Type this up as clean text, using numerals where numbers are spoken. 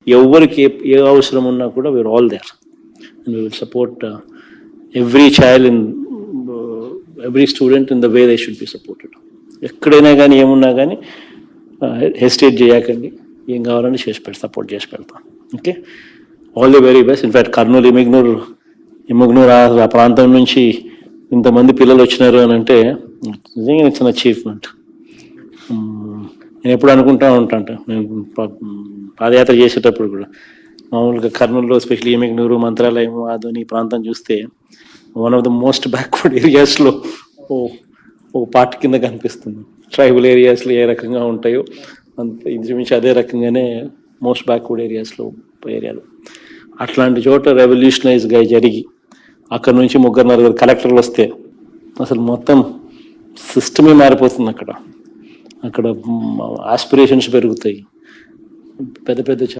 ఎవరికి ఏ అవసరం ఉన్నా కూడా we are all there and we will support every child in every student in the way they should be supported. ఎక్కడైనా కానీ ఏమున్నా కానీ హెసిటేట్ చేయకండి, ఏం కావాలని సపోర్ట్ చేసి పెడతాం. Okay, all the very best. In fact Kurnool Yemmiganur ఆ ప్రాంతం నుంచి ఇంతమంది పిల్లలు వచ్చినారు అని అంటే నిజంగా ఇట్స్ అన్ అచీవ్మెంట్. నేను ఎప్పుడు అనుకుంటా ఉంటాను, నేను పాదయాత్ర చేసేటప్పుడు కూడా మామూలుగా కర్నూలులో ఎస్పెషల్లీ ఇమగ్నూరు, మంత్రాలయం, ఆదోని ప్రాంతం చూస్తే one of the most backward ఏరియాస్లో ఓ పార్ట్ కింద కనిపిస్తుంది. ట్రైబల్ ఏరియాస్లో ఏ రకంగా ఉంటాయో అంత ఇంచుమించు అదే రకంగానే మోస్ట్ బ్యాక్వర్డ్ ఏరియాలో అట్లాంటి చోట రెవల్యూషనైజ్గా జరిగి అక్కడ నుంచి 3-4 కలెక్టర్లు వస్తే అసలు మొత్తం సిస్టమే మారిపోతుంది. అక్కడ ఆస్పిరేషన్స్ పెరుగుతాయి, పెద్ద